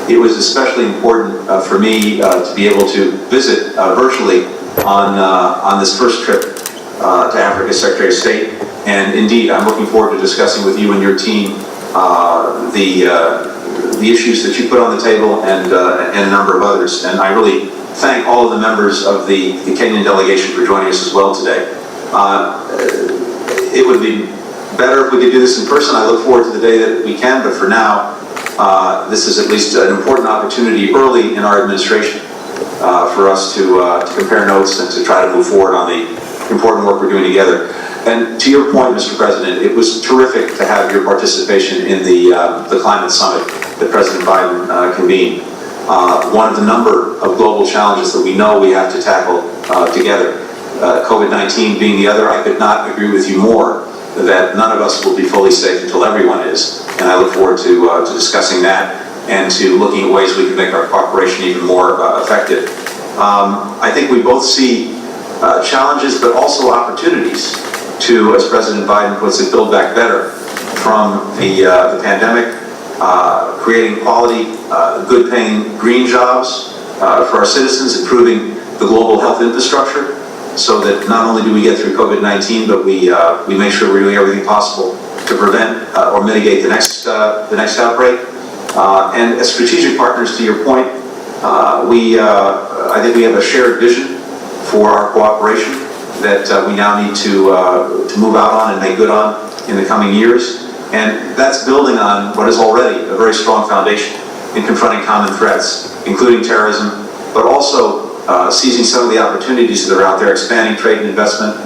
it was especially important for me to be able to visit virtually on this first trip to Africa as Secretary of State. And indeed, I'm looking forward to discussing with you and your team the issues that you put on the table and a number of others. And I really thank all of the members of the Kenyan delegation for joining us as well today. It would be better if we could do this in person. I look forward to the day that we can, but for now, this is at least an important opportunity early in our administration for us to compare notes and to try to move forward on the important work we're doing together. And to your point, Mr. President, it was terrific to have your participation in the climate summit that President Biden convened. One of the number of global challenges that we know we have to tackle together. COVID-19 being the other, I could not agree with you more that none of us will be fully safe until everyone is. And I look forward to discussing that and to looking at ways we can make our cooperation even more effective. I think we both see challenges but also opportunities to, as President Biden puts it, build back better from the pandemic, creating quality, good-paying green jobs for our citizens, improving the global health infrastructure so that not only do we get through COVID-19, but we make sure we're doing everything possible to prevent or mitigate the next outbreak. And as strategic partners, to your point, I think we have a shared vision for our cooperation that we now need to move out on and make good on in the coming years. And that's building on what is already a very strong foundation in confronting common threats, including terrorism, but also seizing some of the opportunities that are out there, expanding trade and investment,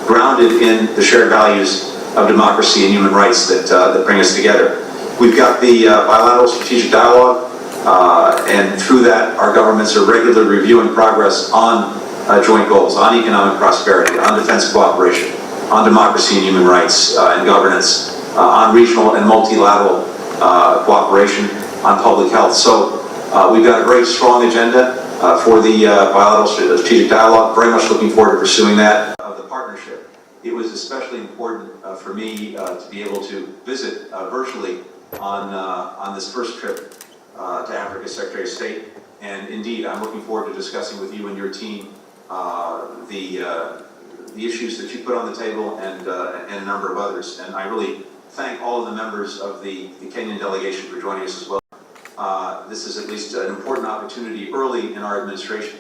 grounded in the shared values of democracy and human rights that bring us together. We've got the bilateral strategic dialogue, and through that, our governments are regularly reviewing progress on joint goals, on economic prosperity, on defense cooperation, on democracy and human rights and governance, on regional and multilateral cooperation, on public health. So we've got a very strong agenda for the bilateral strategic dialogue. Very much looking forward to pursuing that. The partnership. It was especially important for me to be able to visit virtually on this first trip to Africa as Secretary of State. And indeed, I'm looking forward to discussing with you and your team the issues that you put on the table and a number of others. And I really thank all of the members of the Kenyan delegation for joining us as well. This is at least an important opportunity early in our administration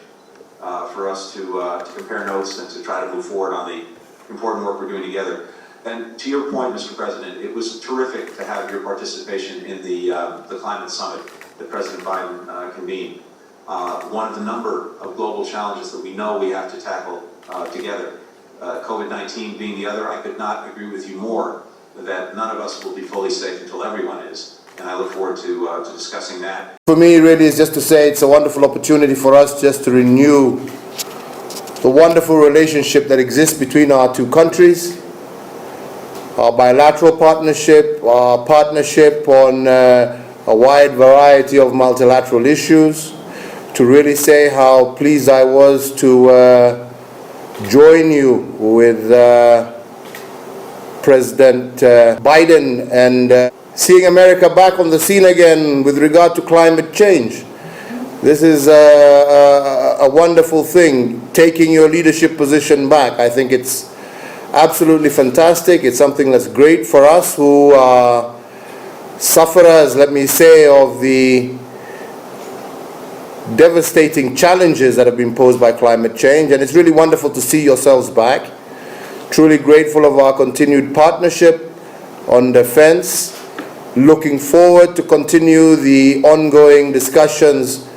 for us to compare notes and to try to move forward on the important work we're doing together. And to your point, Mr. President, it was terrific to have your participation in the climate summit that President Biden convened. One of the number of global challenges that we know we have to tackle together. COVID-19 being the other, I could not agree with you more that none of us will be fully safe until everyone is. And I look forward to discussing that. For me, really, is just to say it's a wonderful opportunity for us just to renew the wonderful relationship that exists between our two countries, our bilateral partnership, our partnership on a wide variety of multilateral issues, to really say how pleased I was to join you with President Biden and seeing America back on the scene again with regard to climate change. This is a wonderful thing, taking your leadership position back. I think it's absolutely fantastic. It's something that's great for us who are sufferers, let me say, of the devastating challenges that have been posed by climate change. And it's really wonderful to see yourselves back. Truly grateful of our continued partnership on defense. Looking forward to continue the ongoing discussions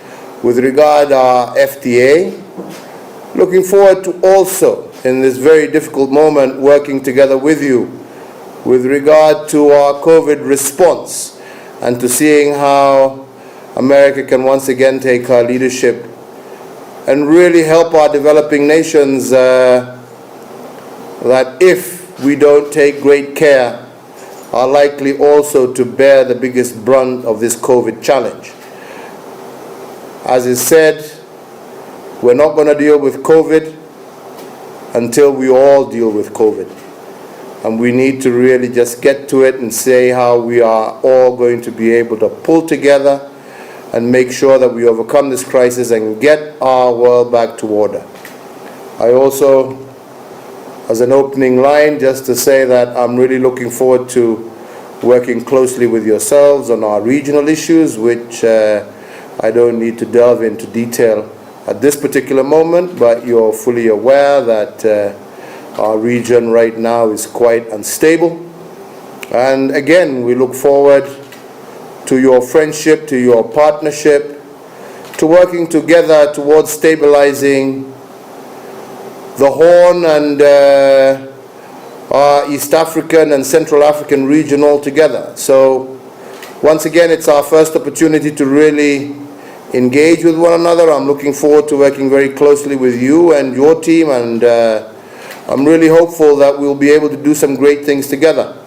with regard to our FTA. Looking forward to also, in this very difficult moment, working together with you with regard to our COVID response and to seeing how America can once again take her leadership and really help our developing nations that if we don't take great care are likely also to bear the biggest brunt of this COVID challenge. As is said, we're not going to deal with COVID until we all deal with COVID. And we need to really just get to it and say how we are all going to be able to pull together and make sure that we overcome this crisis and get our world back to order. I also, as an opening line, just to say that I'm really looking forward to working closely with yourselves on our regional issues, which I don't need to delve into detail at this particular moment, but you're fully aware that our region right now is quite unstable. And again, we look forward to your friendship, to your partnership, to working together towards stabilizing the Horn and our East African and Central African region altogether. So once again, it's our first opportunity to really engage with one another. I'm looking forward to working very closely with you and your team, and I'm really hopeful that we'll be able to do some great things together.